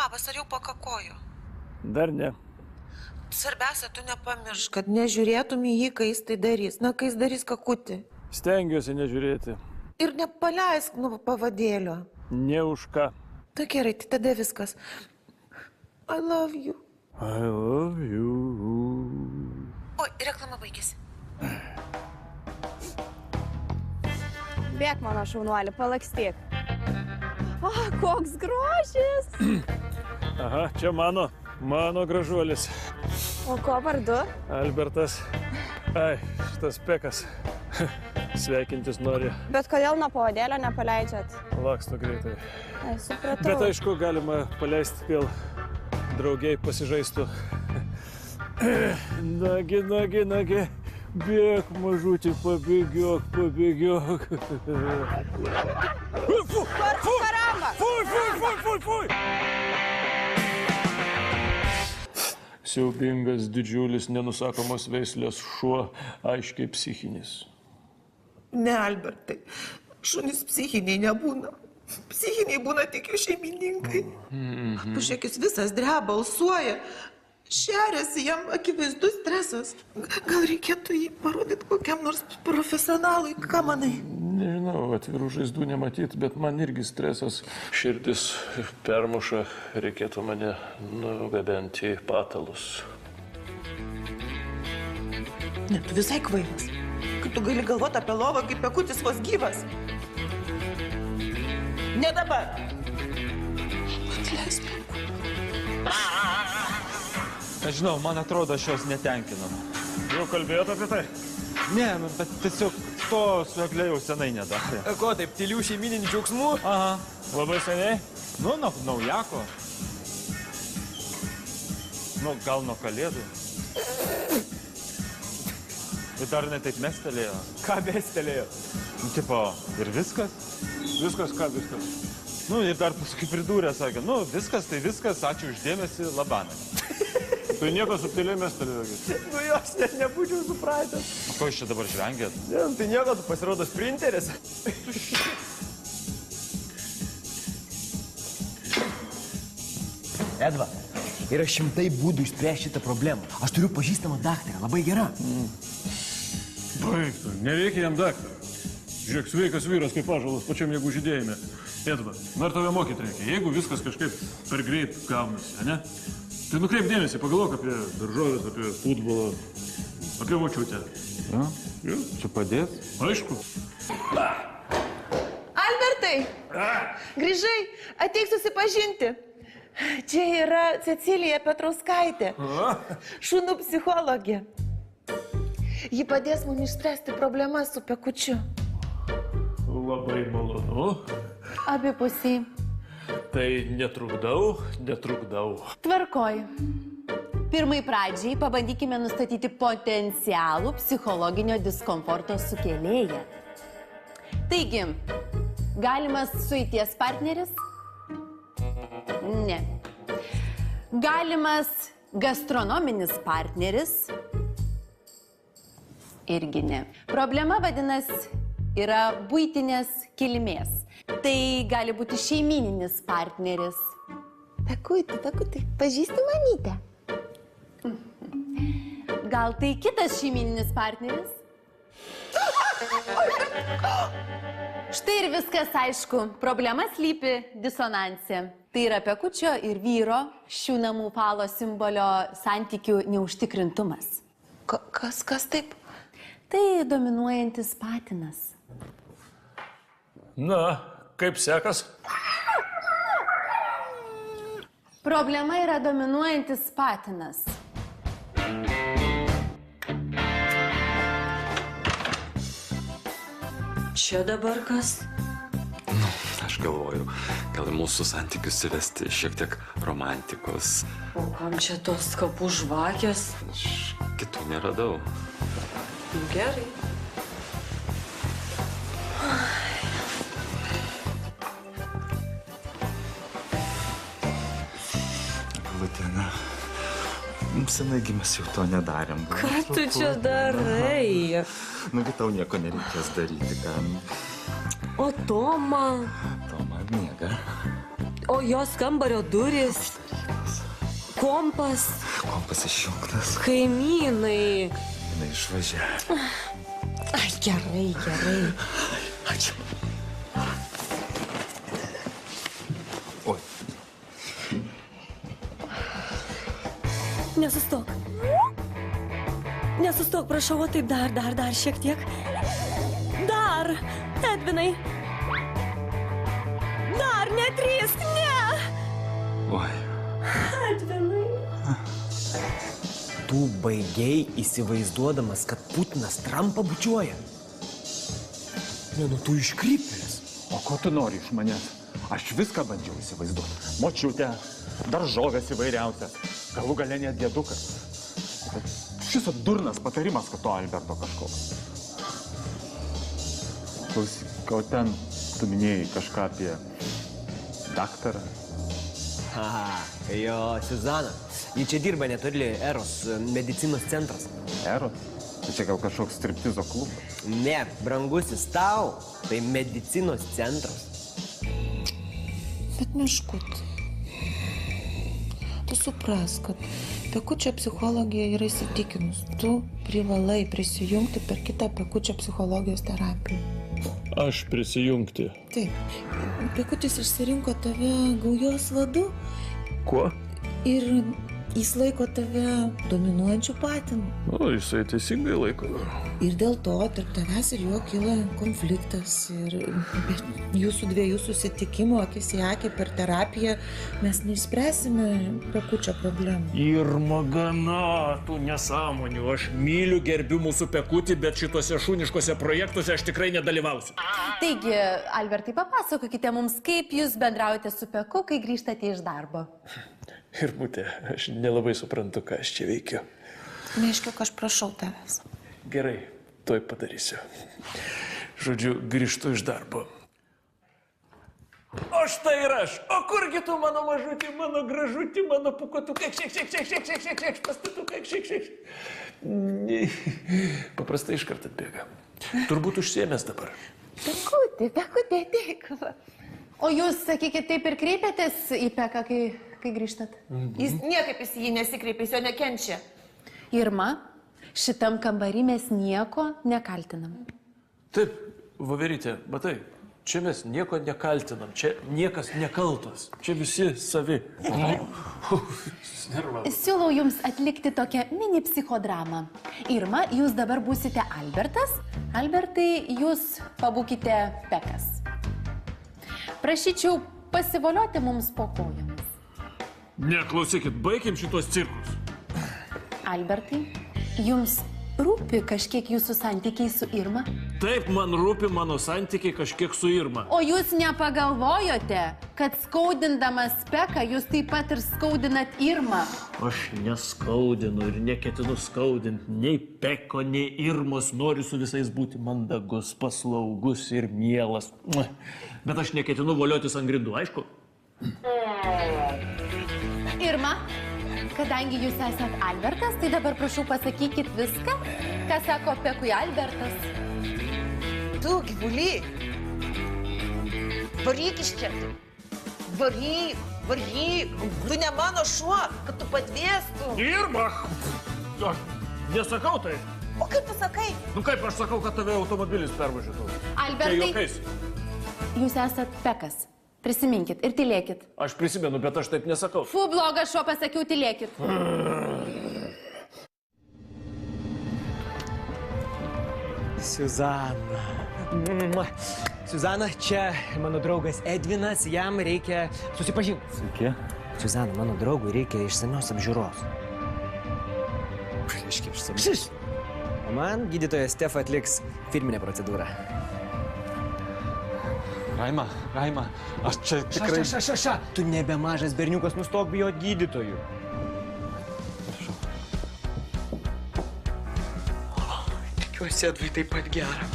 labas, ar jau pakakojo? Dar ne. Svarbiausia, tu nepamiršk, kad nežiūrėtum į jį, kai jis tai darys. Na, kai jis darys kakutį. Stengiuosi nežiūrėti. Ir nepaleisk nuo pavadėlio. Ne už ką. Tai gerai, tai tada viskas. I love you. I love you. Oi, reklama baigėsi. Bėk, mano šaunuolį, palakstyk. O, koks grožis! Aha, čia mano gražuolis. O ko vardu? Albertas. Ai, šitas Pekas. Sveikintis nori. Bet kodėl nuo pavadėlio nepaleidžiat? Laksto greitai. Ai, supratau. Bet aišku, galima paleisti, vėl draugiai pasižaistų. Nagi. Bėk, mažutį, pabėgiok. Karamba! Fui! Siaubingas, didžiulis, nenusakomos veislės šuo, aiškiai psichinis. Ne, Albertai, šunys psichiniai nebūna. Psichiniai būna tik jų šeimininkai. Pažiūrėk, jis visas dreba, balsuoja. Šeriasi, jam akivaizdus stresas. Gal reikėtų jį parodyti kokiam nors profesionalui, ką manai? Nežinau, atvirų žaizdų nematyti, bet man irgi stresas. Širdis permuša, reikėtų mane nugabenti į patalus. Ne, tu visai kvailas. Kaip tu gali galvoti apie lovą, kaip pekutis vos gyvas? Ne dabar. Atleisk. Nežinau, man atrodo, aš jos netenkinam. Jau kalbėjot apie tai? Ne, bet tiesiog to su Egle jau senai nedarė. Ko, taip, tylių šeimininių džiaugsmų? Aha. Labai seniai? Nu, nuo naujako. Nu, gal nuo kalėdų. Ir dar ne taip mestelėjo. Ką bestelėjo? Nu, tipo, ir viskas. Viskas, ką viskas? Nu, ir dar paskui pridūrė, sakė, nu, viskas, tai viskas, ačiū uždėmesi, labanai. Tai nieko subtiliai mestelėjo. Nu jo, aš net nebūčiau supratęs. O ko jūs čia dabar žvengiat? Ne, tai nieko, tu pasirodo sprinteris. Edva, yra šimtai būdų išspręsti šitą problemą. Aš turiu pažįstamą daktarą, labai gera. Baigtų, nereikia jam daktarą. Žiūrėk, sveikas vyras kaip ąžuolas pačiam jėgų žydėjime. Edva, ar tave mokyti reikia? Jeigu viskas kažkaip per greit gaunasi, ne? Tai nukreip dėmesį, pagalvok apie daržovės, apie futbolą, apie močiutę. Ja? Čia padėt? Aišku. Albertai, grįžai, ateik susipažinti. Čia yra Cecilija Petrauskaitė, šunų psichologė. Ji padės mums išspręsti problemas su Pekučiu. Labai malonu. Abipusiai. Tai netrukdau. Tvarkoj. Pirmai pradžiai pabandykime nustatyti potencialų psichologinio diskomforto sukėlėją. Taigi, galimas sueities partneris? Ne. Galimas gastronominis partneris? Irgi ne. Problema, vadinasi, yra buitinės kilmės. Tai gali būti šeimininis partneris. Pekuti, pažįsti mamytę? Gal tai kitas šeimininis partneris? Štai ir viskas aišku. Problema slypi disonanse. Tai yra Pekučio ir vyro, šių namų falo simbolio santykių neužtikrintumas. Kas taip? Tai dominuojantis patinas. Na, kaip sekas? Problema yra dominuojantis patinas. Čia dabar kas? Nu, aš galvoju, gal į mūsų santykius įvesti šiek tiek romantikos. O kam čia tos kapų žvakės? Aš kitų neradau. Gerai. Lutina, mums senai mes jau to nedarėm. Ką tu čia darai? Nugi tau nieko nereikės daryti, kam. O Toma? Toma miega. O jos kambario duris, kompas, Kompas išjungtas. kaimynai. Jinai išvažiavo. Ai, gerai, gerai. Ačiū. Oi. Nesustok. Nesustok, prašau, o taip dar šiek tiek. Dar, Edvinai. Dar netrisk, ne. Oi. Edvinai. Tu baigiai įsivaizduodamas, kad Putinas Trumpą bučiuoja. Ne, nu tu iškrypėlis. O ko tu nori iš manęs? Aš viską bandžiau įsivaizduoti. Močiutę, daržovės įvairiausias, galų gale net dėdukas. Bet šis durnas patarimas, kad to Alberto kažkoks. Klausyk, o ten tu minėjai kažką apie daktarą. Aha, jo, Suzana. Ji čia dirba netoli Eros medicinos centras. Eros? Tai čia gal kažkoks striptizo klubas. Ne, brangusis tau, tai medicinos centras. Bet Miškut, tu supras, kad Pekučio psichologija yra įsitikinus. Tu privalai prisijungti per kitą Pekučio psichologijos terapiją. Aš prisijungti. Taip, Pekutis išsirinko tave gaujos vadu Kuo? ir jis laiko tave dominuojančiu patinu. O, jisai teisingai laiko. Ir dėl to tarp tavęs ir jo kyla konfliktas. Ir be jūsų dviejų susitikimo akis į akį per terapiją mes neišspręsime Pekučio problemų. Irma, gana tų nesąmonių. Aš myliu, gerbiu mūsų Pekutį, bet šituose šuniškose projektuose aš tikrai nedalyvausiu. Taigi, Albertai, papasakokite mums, kaip jūs bendraujate su Peku, kai grįžtate iš darbo. Irmutė, aš nelabai suprantu, ką aš čia veikiu. Neiškiuk, aš prašau tavęs. Gerai, tuoj padarysiu. Žodžiu, grįžtu iš darbo. O štai ir aš. O kurgi tu, mano mažutį, mano gražutį, mano pukotukai, šiek, pastatukai, šiek. Paprastai iškart atbėga. Turbūt užsiėmęs dabar. Pekutė, ateik. O jūs, sakykit, taip ir kreipiatės į Peką, kai grįžtat? Jis niekaip į jį nesikreipia, jis jo nekenčia. Irma, šitam kambarį mes nieko nekaltinam. Taip, Voverytė, matai, čia mes nieko nekaltinam, čia niekas nekaltas, čia visi savi. Siūlau jums atlikti tokią mini psichodramą. Irma, jūs dabar būsite Albertas, Albertai, jūs pabūkite Pekas. Prašyčiau pasivolioti mums po kojomis. Neklausykit, baigim šitos cirkus. Albertai, jums rūpi kažkiek jūsų santykiai su Irma? Taip, man rūpi mano santykiai kažkiek su Irma. O jūs nepagalvojote, kad skaudindamas Peką, jūs taip pat ir skaudinat Irmą? Aš neskaudinu ir neketinu skaudinti nei Peko, nei Irmos. Noriu su visais būti mandagus, paslaugus ir mielas. Bet aš neketinu voliotis ant grindų, aišku? Irma, kadangi jūs esat Albertas, tai dabar prašau pasakykit viską, ką sako Pekui Albertas. Tu, gyvuly, varyk iš čia. Varyk. Tu ne mano šuo, kad tu padviestum. Irma! Aš nesakau tai. O kaip tu sakai? Nu kaip aš sakau, kad tave automobilis pervažiuotų? Čia Albertai, juokais. jūs esat Pekas. Prisiminkit ir tylėkit. Aš prisimenu, bet aš taip nesakau. Fu, blogas šuo, pasakiau, tylėkit. Suzana. Suzana, čia mano draugas Edvinas, jam reikia susipažinti. Sveiki. Suzana, mano draugui reikia išsamios apžiūros. Reiškia išsamios. O man gydytojas Stefa atliks firminę procedūrą. Raima, aš čia tikrai... Ša. Tu nebe mažas berniukas, nustok bijot gydytojų. Tikiuosi, Edvai taip pat gera.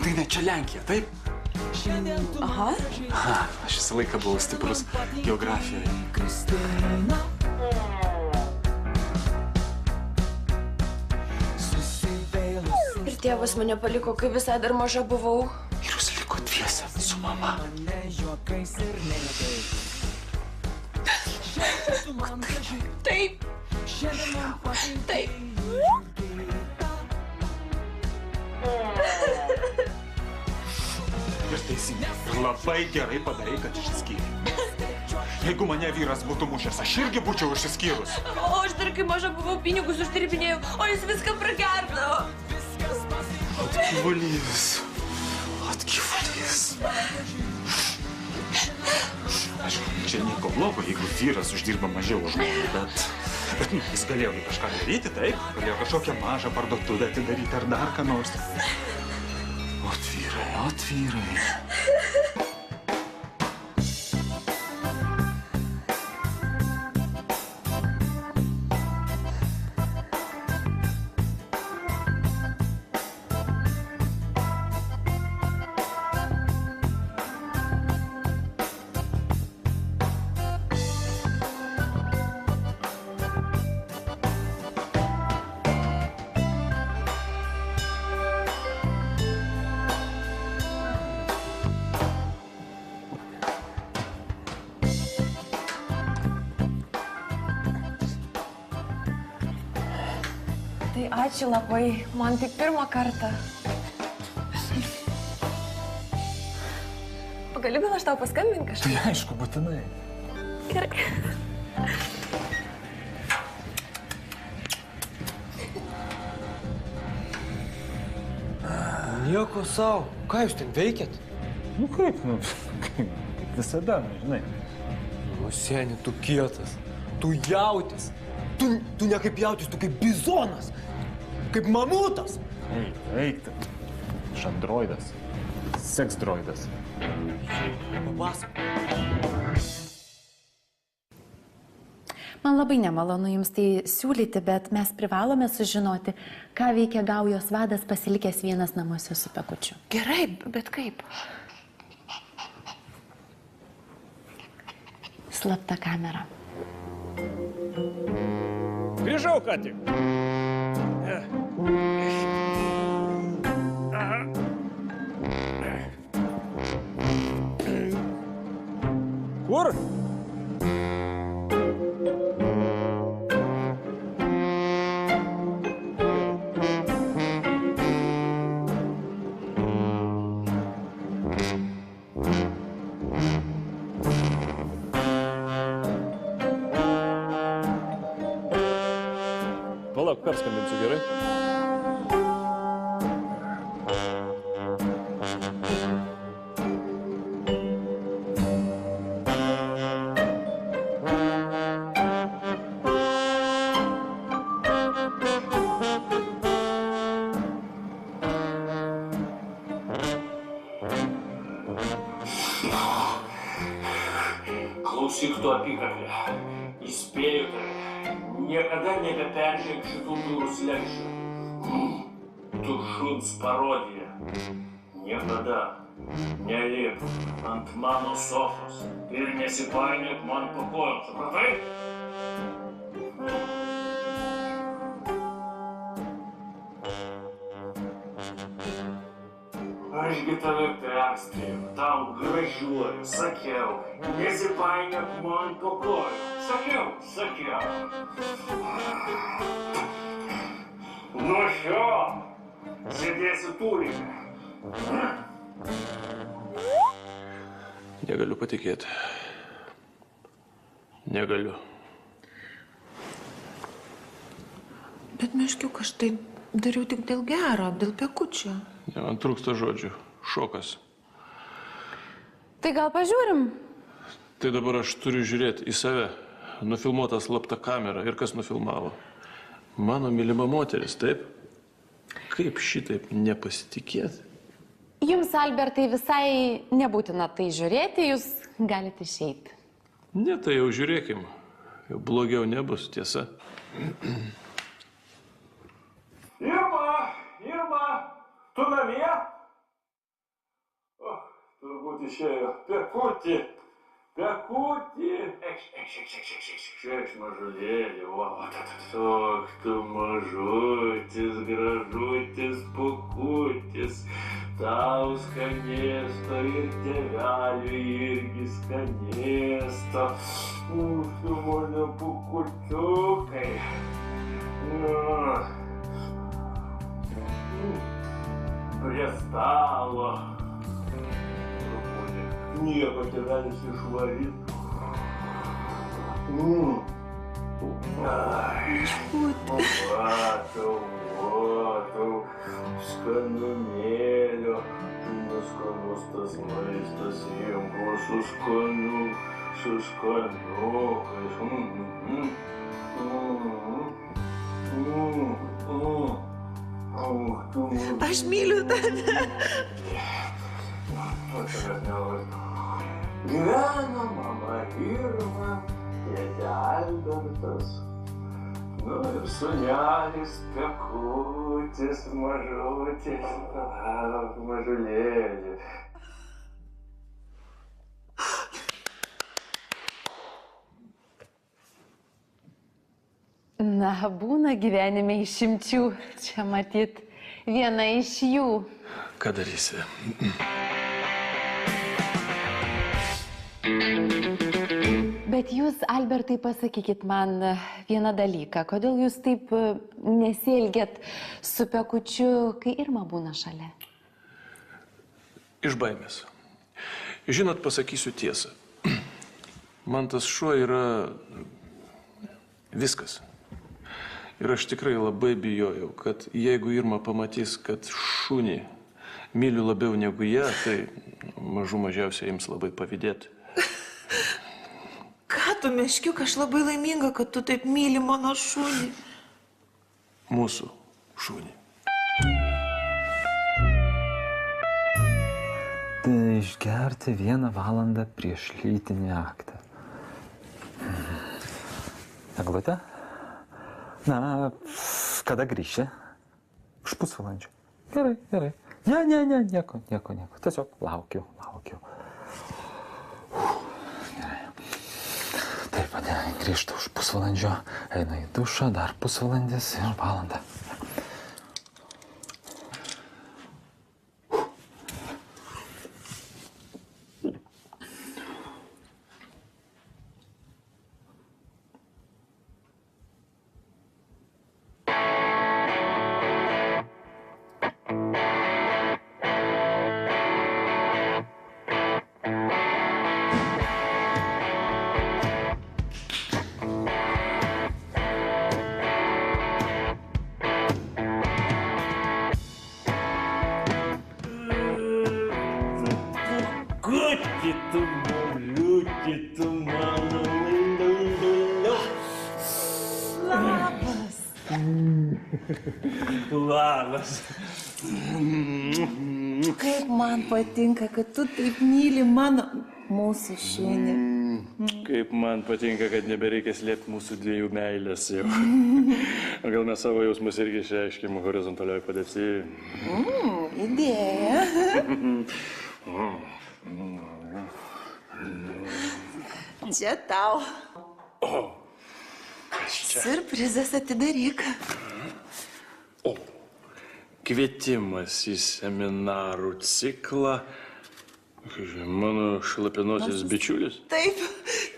Tai ne čia Lenkija, taip? Aha. Aš visą laiką buvau stiprus geografijoje. tėvas mane paliko, kai visai dar maža buvau. Ir jūs liko dviese su mama. Taip. Taip. Ir teisingai. Ir labai gerai padarai, kad išsiskyrei. Jeigu mane vyras būtų mušęs, aš irgi būčiau išsiskyrus. O aš dar kai maža buvau, pinigus uždirbinėjau, o jis viską pragerdavo. Atgyvulys. Atgyvulys. Aišku, čia nieko blogo, jeigu vyras uždirba mažiau už žmogų, bet jis galėjo kažką daryti, taip? Galėjo kažkokią mažą parduotuvę atidaryti ar dar ką nors. Ot vyrai. Tai ačiū labai, man tik pirmą kartą. Gali gal aš tau paskambinti kažką? Tai aišku, būtinai. Gerai. Nieko savo. Ką jūs ten veikėt? Nu kaip visada, žinai. Nu, seni, tu kietas. Tu jautis. Tu ne kaip jautis, tu kaip bizonas. Kaip mamutas. Eik. Aš androidas. Seksdroidas. Papasakok. Man labai nemalonu jums tai siūlyti, bet mes privalome sužinoti, ką veikia gaujos vadas pasilikęs vienas namuose su Pekučiu. Gerai, bet kaip? Slapta kamera. Grįžau ką tik. Kur? Palauk, perskambinsiu, gerai? Klausyk tu apykaklę. Įspėju tave. Niekada nebeperžengk šitų durų slenksčių. Tu šuns parodija. Niekada nelip ant mano sofos ir nesipainiok man po kojom, supratai? Ašgi tave perspėjau, tau gražiuoju, sakiau, nesipainiok man po kojom. Sakiau. Nuo šio sėdėsi tūrime. Negaliu patikėti. Negaliu. Bet Meškiuk, aš tai dariau tik dėl gero, dėl Pekučio. Ne, man trūksta žodžių. Šokas. Tai gal pažiūrim? Tai dabar aš turiu žiūrėti į save. Nufilmuota slapta kamera. Ir kas nufilmavo? Mano mylima moteris, taip? Kaip šitaip nepasitikėti? Jums, Albertai, visai nebūtina tai žiūrėti, jūs galite išeiti. Ne, tai jau žiūrėkim. Jau blogiau nebus, tiesa. Irma, tu namie? O, turbūt išėjo. Пекуті. Екш, мажулелі, вот это. Ох, ты мажуйтесь, гражуйтесь, пукуйтесь. Тау сконесто, иртевялю, ирги сконесто. Ух, ты можно пукутюкай. Пристало. Не потерялись и шварит. Вату, сканумелю, ты не сканусtas maistas, jėgos suskaniukais. Aš myliu tave. Gyveno mama Irma, tėtė Albertas, nu ir sunelis Pekutis, mažutis, mažulėlis. Na, būna gyvenime išimčių. Čia matyt viena iš jų. Ką darysi? Bet jūs, Albertai, pasakykit man vieną dalyką. Kodėl jūs taip nesielgiat su Pekučiu, kai Irma būna šalia? Iš baimės. Žinot, pasakysiu tiesą. Man tas šuo yra viskas. Ir aš tikrai labai bijojau, kad jeigu Irma pamatys, kad šunį myliu labiau negu ją, tai mažų mažiausiai jiems labai pavydėti. Ką tu, meškiuk, aš labai laiminga, kad tu taip myli mano šunį. Mūsų šunį. Tai išgerti 1 valandą prieš lytinį aktą. Eglutė? Na, kada grįši? Už pusvalandžio. Gerai. Ne, nieko. Tiesiog laukiu. Gerai. Taip, grįžtu už pusvalandžio, einu į dušą, dar pusvalandis ir valanda. Labas. Kaip man patinka, kad tu taip myli mūsų šunį. Kaip man patinka, kad nebereikia slėpti mūsų dviejų meilės jau. Gal mes savo jausmus irgi išreiškėm horizontalioj padėti. Idėja. Čia tau. Siurprizas, atidaryk. Kvietimas į seminarų ciklą. Mano šlapinosios bičiulis. Taip,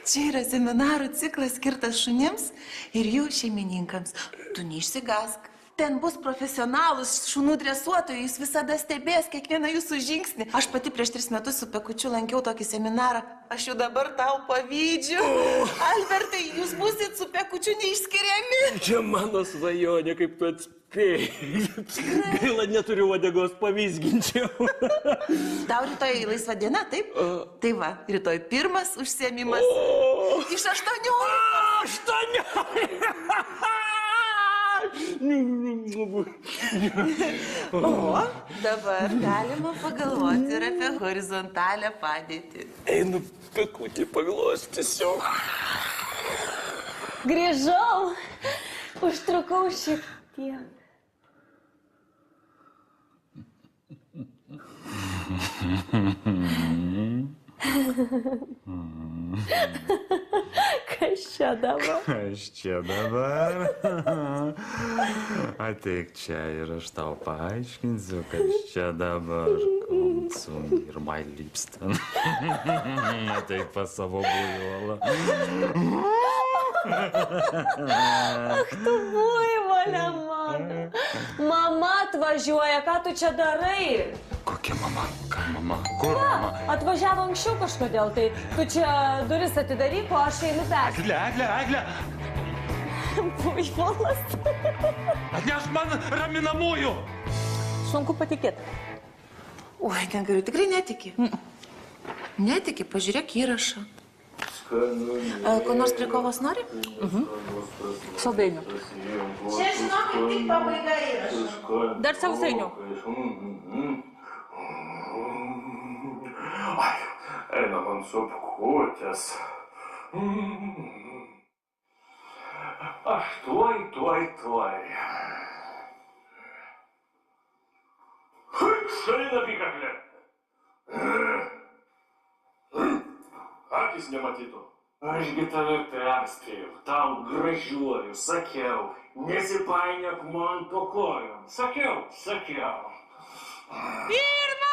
čia yra seminarų ciklas skirtas šunims ir jų šeimininkams. Tu neišsigąsk. Ten bus profesionalus šunų dresuotojai, jis visada stebės kiekvieną jūsų žingsnį. Aš pati prieš 3 metus su Pekučiu lankiau tokį seminarą. Aš jau dabar tau pavydžiu. Albertai, jūs būsit su Pekučiu neišskiriami. Čia mano svajonė, kaip tu atspėjai. Gaila, neturiu uodegos, pavizginčiau. Tau rytoj laisva diena, taip? Tai va, rytoj pirmas užsiėmimas. Iš 18. O, dabar galima pagalvoti ir apie horizontalią padėtį. Einu Pekutį paglostysiu. Grįžau, užtrukau šiek tiek. Kas čia dabar? Aš čia dabar. Ateik čia ir aš tau paaiškinsiu, kas čia dabar. Komsum ir my lipsten. Ateik pas savo bujolą. Ach, tu buivolė mano. Mama atvažiuoja, ką tu čia darai? Kokia mama? Ką mama? Kur mama? Atvažiavo anksčiau kažkodėl, tai tu čia duris atidaryk, o aš einu persi. Eglė! Buivolas. Atnešk man raminamųjų! Sunku patikėti. Oi, negaliu, tikrai netiki. Netiki, pažiūrėk įrašą. Ko nors prie kovos nori? Saldainių. Čia, žinokit, tik pabaiga įrašo. Dar sausainių. Ai, eina man supkutės. Aš tuoj. Šalina apykaklė. Akis nematytų. Ašgi tave perspėjau, tau gražiuoju, sakiau, nesipainiok man po kojom. Sakiau. Irma!